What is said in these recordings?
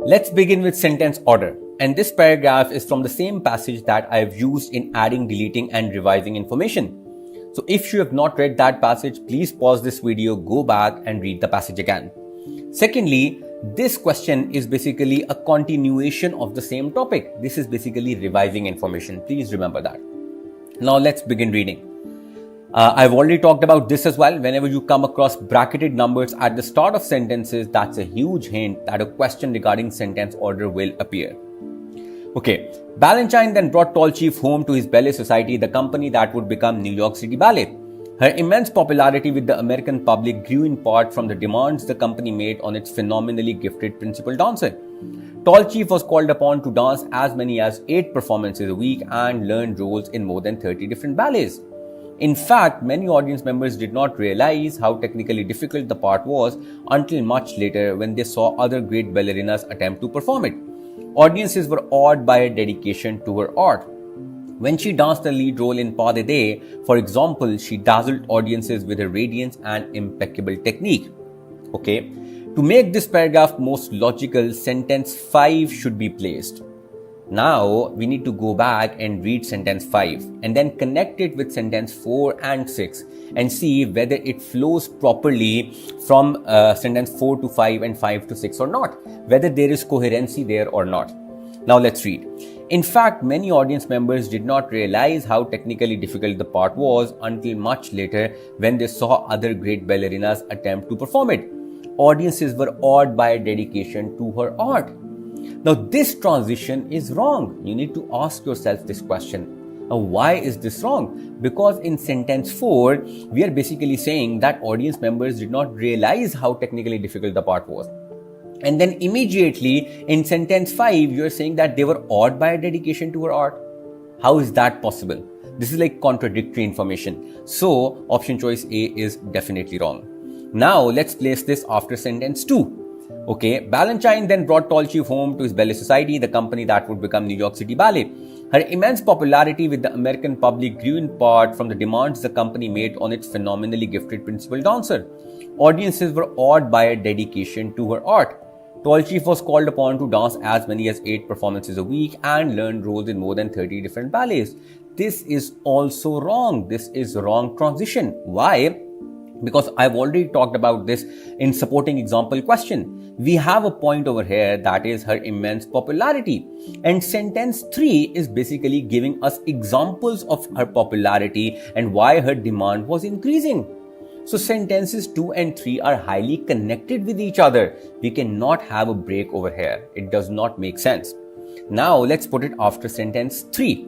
Let's begin with sentence order. And this paragraph is from the same passage that I have used in adding, deleting and revising information. So if you have not read that passage, please pause this video, go back and read the passage again. Secondly, this question is basically a continuation of the same topic. This is basically revising information. Please remember that. Now let's begin reading. I've already talked about this as well. Whenever you come across bracketed numbers at the start of sentences, that's a huge hint that a question regarding sentence order will appear. Okay, Balanchine then brought Tall Chief home to his ballet society, the company that would become New York City Ballet. Her immense popularity with the American public grew in part from the demands the company made on its phenomenally gifted principal dancer. Tall Chief was called upon to dance as many as 8 performances a week and learned roles in more than 30 different ballets. In fact, many audience members did not realize how technically difficult the part was until much later when they saw other great ballerinas attempt to perform it. Audiences were awed by her dedication to her art. When she danced the lead role in Pas de Deux, for example, she dazzled audiences with her radiance and impeccable technique. Okay, to make this paragraph most logical, sentence 5 should be placed. Now, we need to go back and read sentence 5 and then connect it with sentence 4 and 6 and see whether it flows properly from sentence 4 to 5 and 5 to 6 or not, whether there is coherency there or not. Now, let's read. In fact, many audience members did not realize how technically difficult the part was until much later when they saw other great ballerinas attempt to perform it. Audiences were awed by her dedication to her art. Now, this transition is wrong. You need to ask yourself this question. Now, why is this wrong? Because in sentence 4, we are basically saying that audience members did not realize how technically difficult the part was. And then immediately in sentence 5, you are saying that they were awed by her dedication to her art. How is that possible? This is like contradictory information. So, option choice A is definitely wrong. Now, let's place this after sentence 2. Okay, Balanchine then brought Tall Chief home to his ballet society, the company that would become New York City Ballet. Her immense popularity with the American public grew in part from the demands the company made on its phenomenally gifted principal dancer. Audiences were awed by her dedication to her art. Tall Chief was called upon to dance as many as 8 performances a week and learned roles in more than 30 different ballets. This is also wrong. This is wrong transition. Why? Because I've already talked about this in supporting example question. We have a point over here that is her immense popularity. And sentence 3 is basically giving us examples of her popularity and why her demand was increasing. So sentences 2 and 3 are highly connected with each other. We cannot have a break over here. It does not make sense. Now let's put it after sentence 3.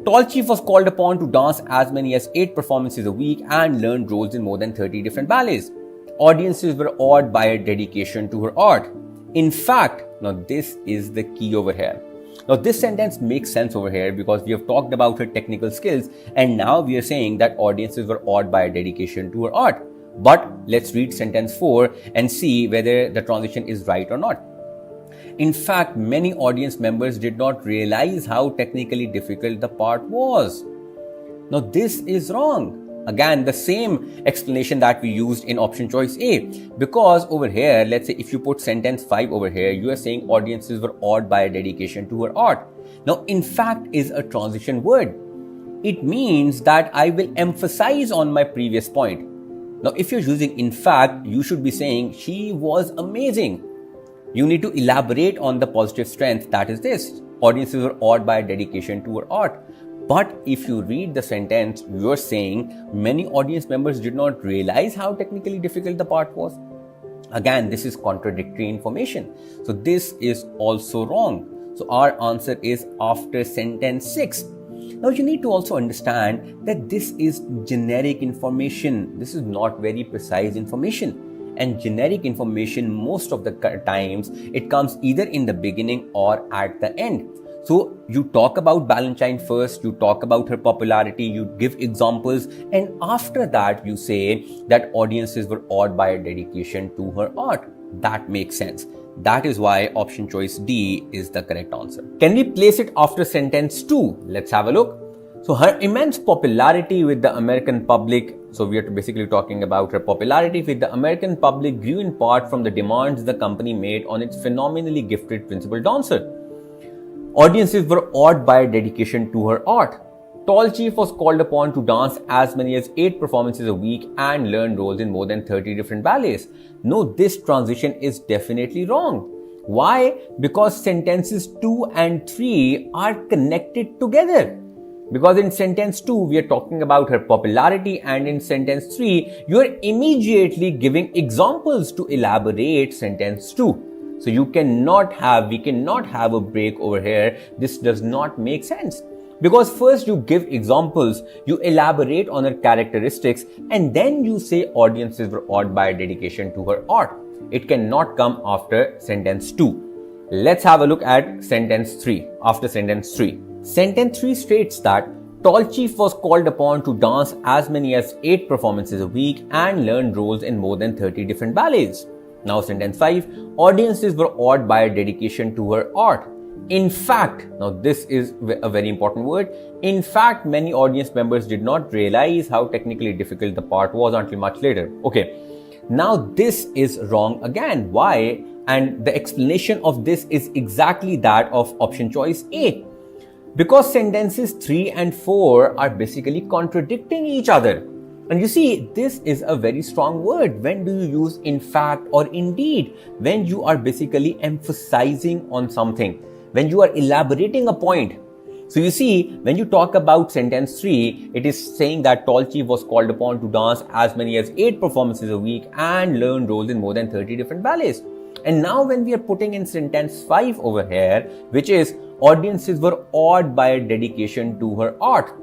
Tall Chief was called upon to dance as many as 8 performances a week and learned roles in more than 30 different ballets. Audiences were awed by her dedication to her art. In fact, now this is the key over here. Now this sentence makes sense over here because we have talked about her technical skills and now we are saying that audiences were awed by her dedication to her art. But let's read sentence 4 and see whether the transition is right or not. In fact, many audience members did not realize how technically difficult the part was. Now, this is wrong. Again, the same explanation that we used in option choice A. Because over here, let's say if you put sentence 5 over here, you are saying audiences were awed by dedication to her art. Now, in fact is a transition word. It means that I will emphasize on my previous point. Now, if you're using in fact, you should be saying she was amazing. You need to elaborate on the positive strength, that is this. Audiences were awed by dedication to her art. But if you read the sentence, you're saying many audience members did not realize how technically difficult the part was. Again, this is contradictory information. So this is also wrong. So our answer is after sentence 6. Now you need to also understand that this is generic information. This is not very precise information. And generic information, most of the times, it comes either in the beginning or at the end. So you talk about Balanchine first, you talk about her popularity, you give examples, and after that you say that audiences were awed by her dedication to her art. That makes sense. That is why option choice D is the correct answer. Can we place it after sentence 2? Let's have a look. So her immense popularity with the American public, so we are basically talking about her popularity with the American public grew in part from the demands the company made on its phenomenally gifted principal dancer. Audiences were awed by her dedication to her art. Tall Chief was called upon to dance as many as 8 performances a week and learn roles in more than 30 different ballets. No, this transition is definitely wrong. Why? Because sentences 2 and 3 are connected together. Because in sentence 2, we are talking about her popularity, and in sentence 3, you are immediately giving examples to elaborate sentence 2. So we cannot have a break over here. This does not make sense. Because first you give examples, you elaborate on her characteristics, and then you say audiences were awed by her dedication to her art. It cannot come after sentence 2. Let's have a look at sentence 3. After sentence 3. Sentence 3 states that Tall Chief was called upon to dance as many as 8 performances a week and learn roles in more than 30 different ballets. Now sentence 5, audiences were awed by her dedication to her art. In fact, now this is a very important word. In fact, many audience members did not realize how technically difficult the part was until much later. Okay, now this is wrong again. Why? And the explanation of this is exactly that of option choice A. Because sentences 3 and 4 are basically contradicting each other. And you see, this is a very strong word. When do you use in fact or indeed? When you are basically emphasizing on something, when you are elaborating a point. So you see, when you talk about sentence 3, it is saying that Tall Chief was called upon to dance as many as 8 performances a week and learn roles in more than 30 different ballets. And now when we are putting in sentence 5 over here, which is audiences were awed by her dedication to her art.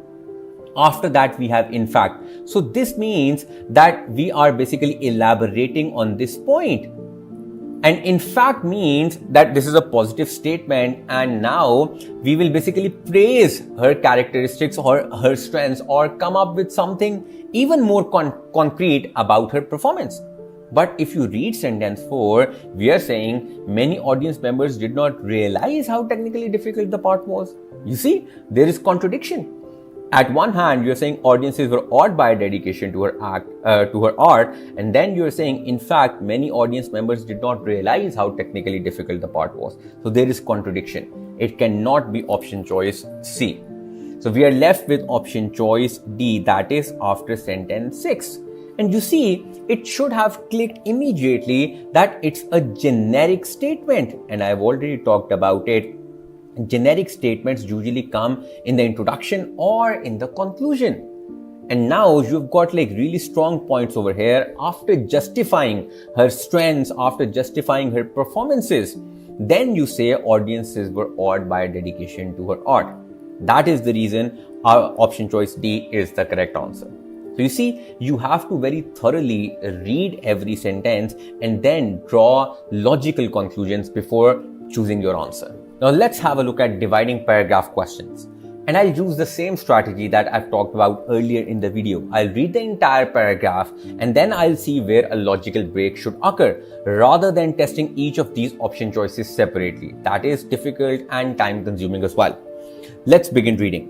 After that, we have in fact. So this means that we are basically elaborating on this point. And in fact means that this is a positive statement, and now we will basically praise her characteristics or her strengths or come up with something even more concrete about her performance. But if you read sentence 4, we are saying many audience members did not realize how technically difficult the part was. You see, there is contradiction. At one hand, you're saying audiences were awed by dedication to her art, and then you're saying, in fact, many audience members did not realize how technically difficult the part was. So there is contradiction. It cannot be option choice C. So we are left with option choice D, that is after sentence 6. And you see, it should have clicked immediately that it's a generic statement, and I've already talked about it. Generic statements usually come in the introduction or in the conclusion. And now you've got like really strong points over here after justifying her strengths, after justifying her performances. Then you say audiences were awed by dedication to her art. That is the reason our option choice D is the correct answer. So you see, you have to very thoroughly read every sentence and then draw logical conclusions before choosing your answer. Now let's have a look at dividing paragraph questions. And I'll use the same strategy that I've talked about earlier in the video. I'll read the entire paragraph and then I'll see where a logical break should occur, rather than testing each of these option choices separately. That is difficult and time consuming as well. Let's begin reading.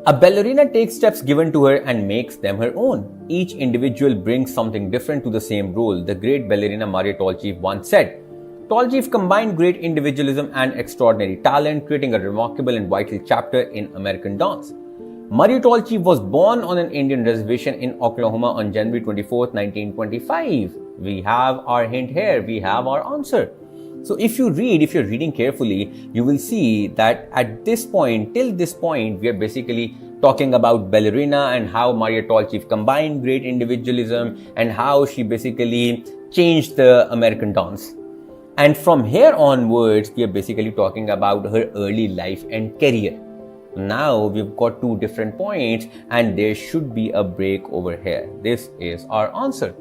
A ballerina takes steps given to her and makes them her own. Each individual brings something different to the same role, the great ballerina Maria Tall Chief once said. Tall Chief combined great individualism and extraordinary talent, creating a remarkable and vital chapter in American dance. Maria Tall Chief was born on an Indian reservation in Oklahoma on January 24, 1925. We have our hint here, we have our answer. So if you're reading carefully, you will see that at this point, till this point, we are basically talking about ballerina and how Maria Tall Chief combined great individualism and how she basically changed the American dance. And from here onwards, we are basically talking about her early life and career. Now we've got two different points and there should be a break over here. This is our answer.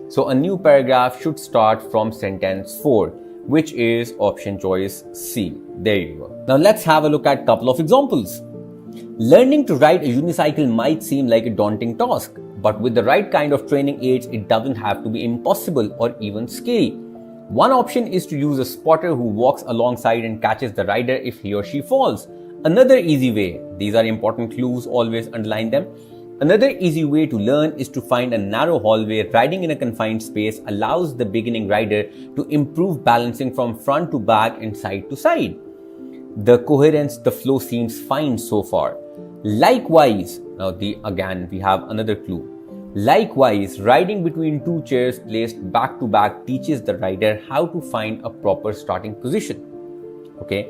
So a new paragraph should start from sentence 4, which is option choice C. There you go. Now let's have a look at a couple of examples. Learning to ride a unicycle might seem like a daunting task, but with the right kind of training aids, it doesn't have to be impossible or even scary. One option is to use a spotter who walks alongside and catches the rider if he or she falls. Another easy way, These are important clues, always underline them. Another easy way to learn is to find a narrow hallway. Riding in a confined space allows the beginning rider to improve balancing from front to back and side to side. The coherence, the flow seems fine so far. Likewise, again we have another clue. Likewise, riding between two chairs placed back to back teaches the rider how to find a proper starting position. Okay.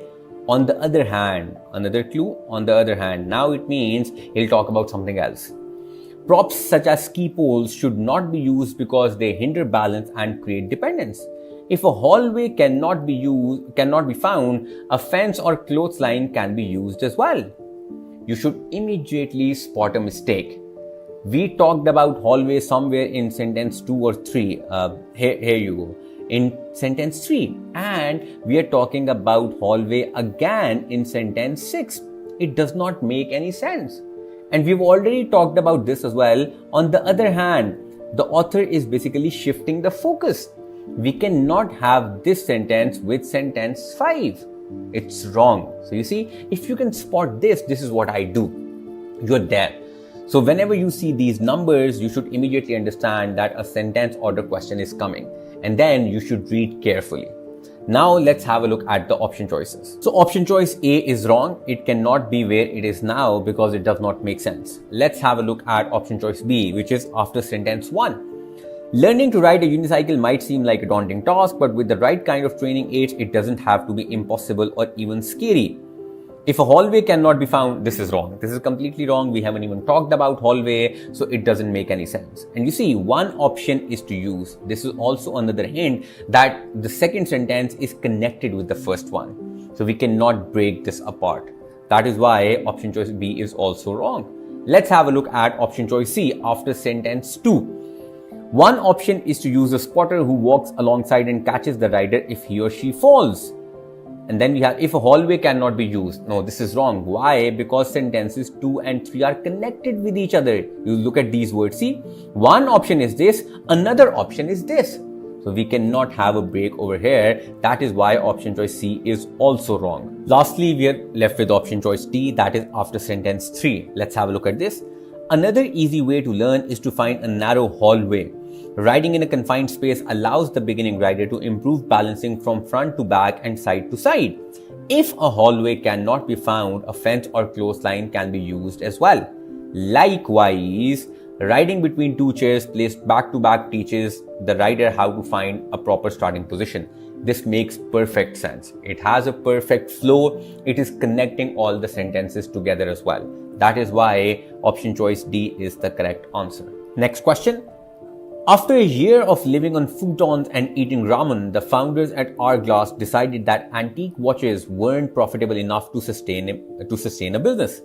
On the other hand, another clue, on the other hand, now it means he'll talk about something else. Props such as ski poles should not be used because they hinder balance and create dependence. If a hallway cannot be found, a fence or clothesline can be used as well. You should immediately spot a mistake. We talked about hallway somewhere in sentence 2 or 3. Here you go. In sentence 3, and we are talking about hallway again in sentence 6. It does not make any sense. And we've already talked about this as well. On the other hand, the author is basically shifting the focus. We cannot have this sentence with sentence 5. It's wrong. So you see, if you can spot this is what I do. You're there. So whenever you see these numbers, you should immediately understand that a sentence order question is coming. And then you should read carefully. Now let's have a look at the option choices. So option choice A is wrong. It cannot be where it is now because it does not make sense. Let's have a look at option choice B, which is after sentence 1. Learning to ride a unicycle might seem like a daunting task, but with the right kind of training aids, it doesn't have to be impossible or even scary. If a hallway cannot be found, this is wrong. This is completely wrong. We haven't even talked about hallway, so it doesn't make any sense. And you see, one option is to use. This is also another hint that the second sentence is connected with the first one. So we cannot break this apart. That is why option choice B is also wrong. Let's have a look at option choice C after sentence 2. One option is to use a spotter who walks alongside and catches the rider if he or she falls. And then we have, if a hallway cannot be used. No, this is wrong. Why? Because sentences 2 and 3 are connected with each other. You look at these words. See, one option is this, another option is this. So we cannot have a break over here. That is why option choice C is also wrong. Lastly, we are left with option choice D, that is after sentence 3. Let's have a look at this. Another easy way to learn is to find a narrow hallway. Riding in a confined space allows the beginning rider to improve balancing from front to back and side to side. If a hallway cannot be found, a fence or clothesline can be used as well. Likewise, riding between two chairs placed back to back teaches the rider how to find a proper starting position. This makes perfect sense. It has a perfect flow. It is connecting all the sentences together as well. That is why option choice D is the correct answer. Next question. After a year of living on futons and eating ramen, the founders at Hourglass decided that antique watches weren't profitable enough to sustain a business.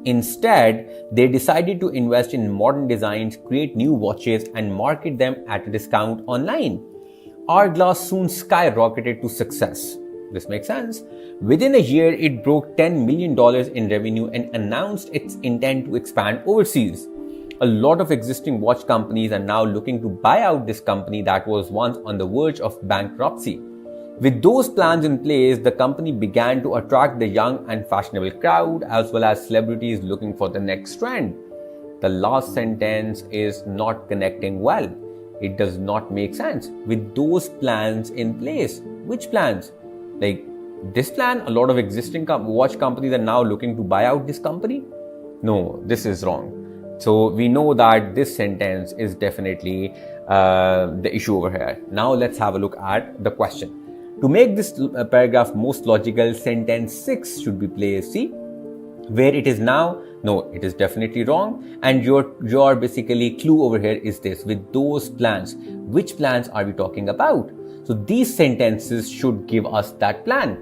Instead, they decided to invest in modern designs, create new watches, and market them at a discount online. Hourglass soon skyrocketed to success. This makes sense. Within a year, it broke $10 million in revenue and announced its intent to expand overseas. A lot of existing watch companies are now looking to buy out this company that was once on the verge of bankruptcy. With those plans in place, the company began to attract the young and fashionable crowd as well as celebrities looking for the next trend. The last sentence is not connecting well. It does not make sense. With those plans in place, which plans? Like this plan, a lot of existing watch companies are now looking to buy out this company? No, this is wrong. So we know that this sentence is definitely the issue over here. Now let's have a look at the question. To make this paragraph most logical, sentence 6 should be placed. See where it is now? No, it is definitely wrong. And your basically clue over here is this: with those plans. Which plans are we talking about? So these sentences should give us that plan.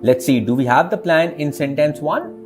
Let's see, do we have the plan in sentence 1?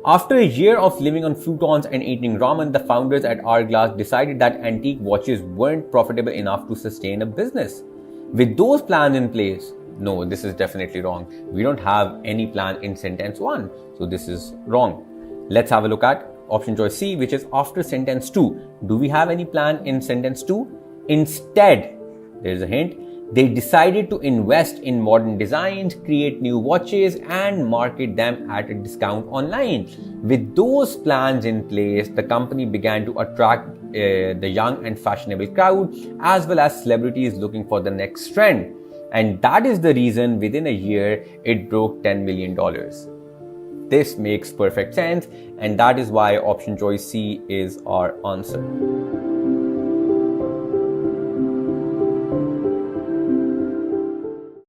After a year of living on futons and eating ramen, the founders at Hourglass decided that antique watches weren't profitable enough to sustain a business. With those plans in place, no, this is definitely wrong. We don't have any plan in sentence 1, so this is wrong. Let's have a look at option choice C, which is after sentence 2. Do we have any plan in sentence 2? Instead, there is a hint, They decided to invest in modern designs, create new watches, and market them at a discount online. With those plans in place, the company began to attract the young and fashionable crowd, as well as celebrities looking for the next trend. And that is the reason within a year it broke $10 million. This makes perfect sense, and that is why option choice C is our answer.